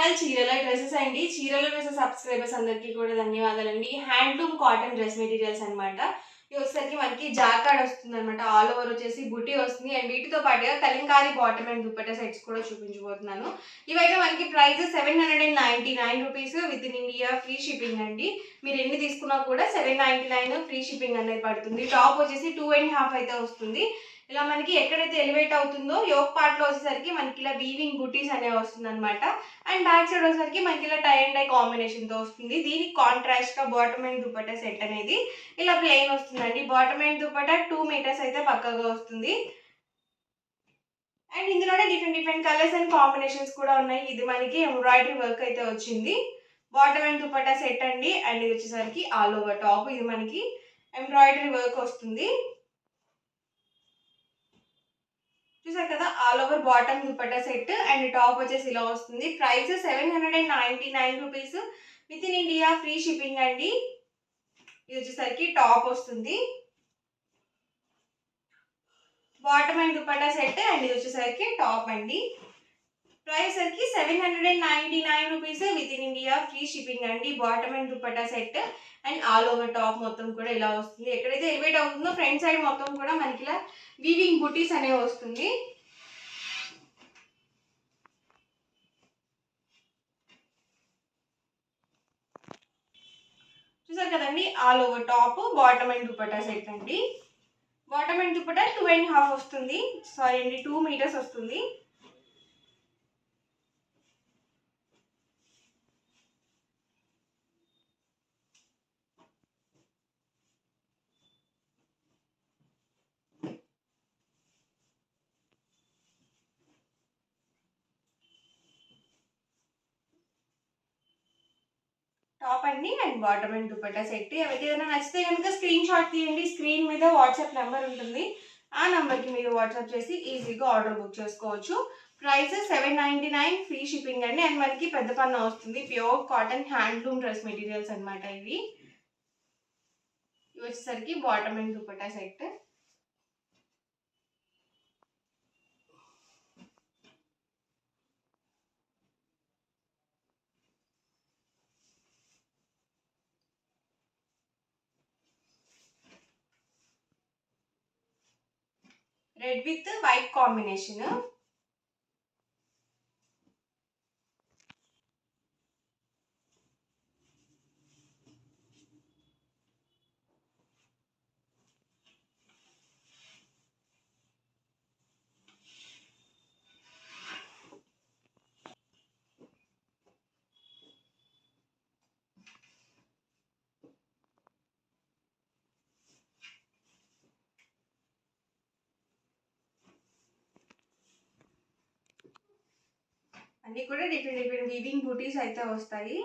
Channel చీరల dresses అండి. చీరల డ్రెస్సెస్ సబ్స్క్రైబర్స్ అందరికీ కూడా ధన్యవాదాలండి. హ్యాండ్లూమ్ కాటన్ డ్రెస్ మెటీరియల్స్ అనమాట. ఇవి వచ్చేసరికి మనకి జాకార్డ్ వస్తుంది అనమాట. ఆల్ ఓవర్ వచ్చేసి బుటీ వస్తుంది. అండ్ వీటితో పాటుగా Kalamkari bottom and dupatta sets కూడా చూపించబోతున్నాను. ఇవైతే మనకి price 799 rupees with in India free shipping అండి. మీరు ఎన్ని తీసుకున్నా కూడా 799 ఫ్రీ షిప్పింగ్ అనేది పడుతుంది. టాప్ వచ్చేసి 2.5 అయితే వస్తుంది. ఇలా మనకి ఎక్కడైతే ఎలివేట్ అవుతుందో యోక్ పార్ట్ లో వచ్చేసరికి మనకి ఇలా వీవింగ్ బుటీస్ అనేవి వస్తుంది అనమాట. అండ్ బ్యాక్ సైడ్ వచ్చేసరికి మనకి ఇలా టై అండ్ డై కాంబినేషన్ తో వస్తుంది. దీనికి కాంట్రాస్ట్ గా బాటమ్ అండ్ దుపట్టా సెట్ అనేది ఇలా ప్లెయిన్ వస్తుందండి. బాటమ్ అండ్ దుపట్టా 2 మీటర్స్ అయితే పక్కగా వస్తుంది. అండ్ ఇందులోనే డిఫరెంట్ కలర్స్ అండ్ కాంబినేషన్స్ కూడా ఉన్నాయి. ఇది మనకి ఎంబ్రాయిడరీ వర్క్ అయితే వచ్చింది. బాటమ్ అండ్ దుపట్టా సెట్ అండి. అండ్ ఇది వచ్చేసరికి ఆల్ ఓవర్ టాప్. ఇది మనకి ఎంబ్రాయిడరీ వర్క్ వస్తుంది. చూసారు కదా, all over bottom dupatta set and top వచ్చేసి ఇలా వస్తుంది. Price 799 rupees with in India free shipping అండి. ఇది వచ్చేసరికి టాప్ వస్తుంది. Bottom and dupatta set and ఇది వచ్చేసరికి టాప్ అండి. ప్రైస్ సరికి 799 rupees with in India free shipping అండి. Bottom and dupatta set and all over top మొత్తం కూడా ఇలా వస్తుంది. ఎక్కడైతే ఎలివేట్ అవుతుందో ఫ్రంట్ సైడ్ మొత్తం కూడా మనకి ఇలా వీవింగ్ బుటీస్ అనేవి వస్తుంది. చూసారు కదండి, all over top bottom and dupatta set అండి. బాటమ్ అండ్ దుపట్టా 2.5 వస్తుంది. సారీ అండి, 2 మీటర్స్ వస్తుంది. టాప్ అండి and bottom and dupatta set. ఎవరికి ఏదైనా నచ్చితే కనుక స్క్రీన్ షాట్ తీయండి. స్క్రీన్ మీద వాట్సాప్ నెంబర్ ఉంటుంది. ఆ నెంబర్కి మీరు వాట్సాప్ చేసి ఈజీగా ఆర్డర్ బుక్ చేసుకోవచ్చు. ప్రైస్ 799 ఫ్రీ షిప్పింగ్ అండి. అండ్ మనకి పెద్ద పన్ను వస్తుంది. Pure cotton handloom dress materials అనమాట ఇవి. ఇవి వచ్చేసరికి bottom and dupatta set. Red with white combination. అన్నీ కూడా డిఫరెంట్ వీవింగ్ బూటీస్ అయితే వస్తాయి.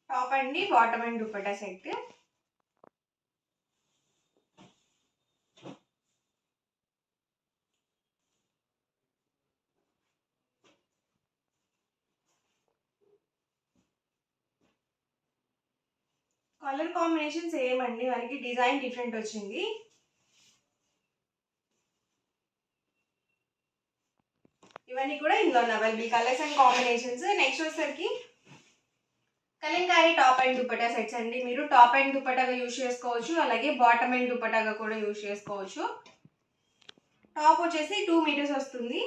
టాప్ అండి bottom and dupatta set. Colour combination same అండి, మనకి డిజైన్ డిఫరెంట్ వచ్చింది. ఇవన్నీ కూడా ఇందులో available colours and combinations. Next వచ్చేసరికి kalamkari top and dupatta sets అండి. మీరు టాప్ అండ్ దుపట్టాగా యూజ్ చేసుకోవచ్చు, అలాగే బాటమ్ అండ్ దుపట్టాగా కూడా యూజ్ చేసుకోవచ్చు. టాప్ వచ్చేసి 2 మీటర్స్ వస్తుంది.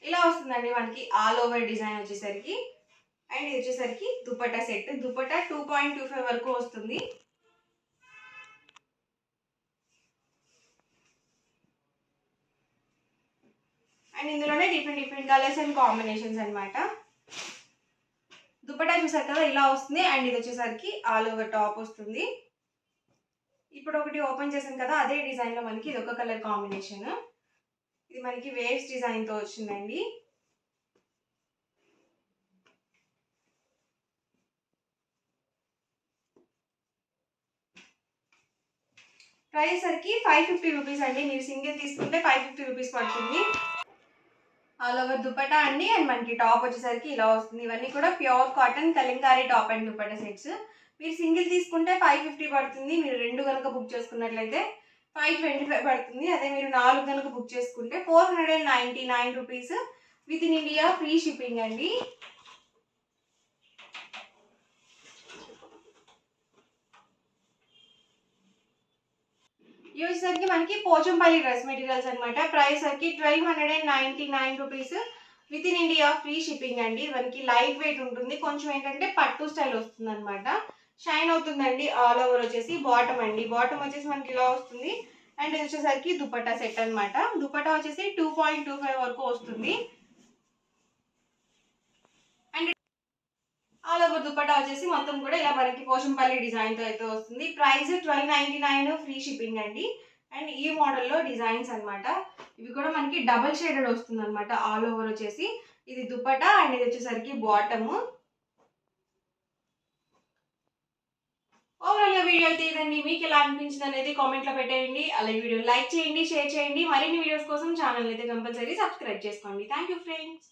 ఇలా వస్తుందండి మనకి ఆల్ ఓవర్ డిజైన్ వచ్చేసరికి. అండ్ ఇది వచ్చేసరికి దుపట్టా సెట్. దుపట్టా 2.25 వరకు వస్తుంది. అండ్ ఇందులోనే డిఫరెంట్ కలర్స్ అండ్ కాంబినేషన్స్ అనమాట. దుపట్టా చూసారు కదా ఇలా వస్తుంది. అండ్ ఇది వచ్చేసరికి ఆల్ ఓవర్ టాప్ వస్తుంది. ఇప్పుడు ఒకటి ఓపెన్ చేసాను కదా, అదే డిజైన్లో మనకి ఇది ఒక కలర్ కాంబినేషన్. ఇది మనకి వేవ్స్ డిజైన్తో వచ్చిందండి. ప్రైస్ సరికి 550 రూపీస్ అండి. మీరు సింగిల్ తీసుకుంటే 550 రూపీస్ పడుతుంది. ఆల్ ఓవర్ దుపట్టా అండి. అండ్ మనకి టాప్ వచ్చేసరికి ఇలా వస్తుంది. ఇవన్నీ కూడా pure cotton Kalamkari top and dupatta sets. మీరు సింగిల్ తీసుకుంటే 550 పడుతుంది. మీరు 2 కనుక బుక్ చేసుకున్నట్లయితే 525 పడుతుంది. అదే మీరు 4 కనుక బుక్ చేసుకుంటే 499 rupees with in India free shipping అండి. ఇవి వచ్చేసరికి మనకి పోచంపల్లి డ్రెస్ మెటీరియల్స్ అనమాట. ప్రైస్ సరికి 1299 rupees with in India free shipping అండి. మనకి లైట్ వెయిట్ ఉంటుంది. కొంచెం ఏంటంటే పట్టు స్టైల్ వస్తుంది అనమాట. షైన్ అవుతుందండి. ఆల్ ఓవర్ వచ్చేసి బాటమ్ అండి. బాటమ్ వచ్చేసి మనకి ఇలా వస్తుంది. అండ్ ఇది వచ్చేసరికి దుపట్టా సెట్ అనమాట. దుపట్టా వచ్చేసి 2.25 వరకు వస్తుంది. అండ్ ఆల్ ఓవర్ దుపట్టా వచ్చేసి మొత్తం కూడా ఇలా మనకి పోచంపల్లి డిజైన్తో అయితే వస్తుంది. ప్రైస్ 1299 ఫ్రీ షిప్పింగ్ అండి. అండ్ ఈ మోడల్లో డిజైన్స్ అనమాట. ఇవి కూడా మనకి డబల్ షేడెడ్ వస్తుంది అనమాట. ఆల్ ఓవర్ వచ్చేసి ఇది దుపట్టా అండ్ ఇది వచ్చేసరికి బాటమ్. ఓవరాల్ గా వీడియో అయితే ఇదండి. మీకు ఎలా అనిపించింది అనేది కామెంట్ లో పెట్టేయండి. అలాగే వీడియో లైక్ చేయండి, షేర్ చేయండి. మరిన్ని వీడియోస్ కోసం ఛానల్ అయితే కంపల్సరీ సబ్స్క్రైబ్ చేసుకోండి. Thank you friends.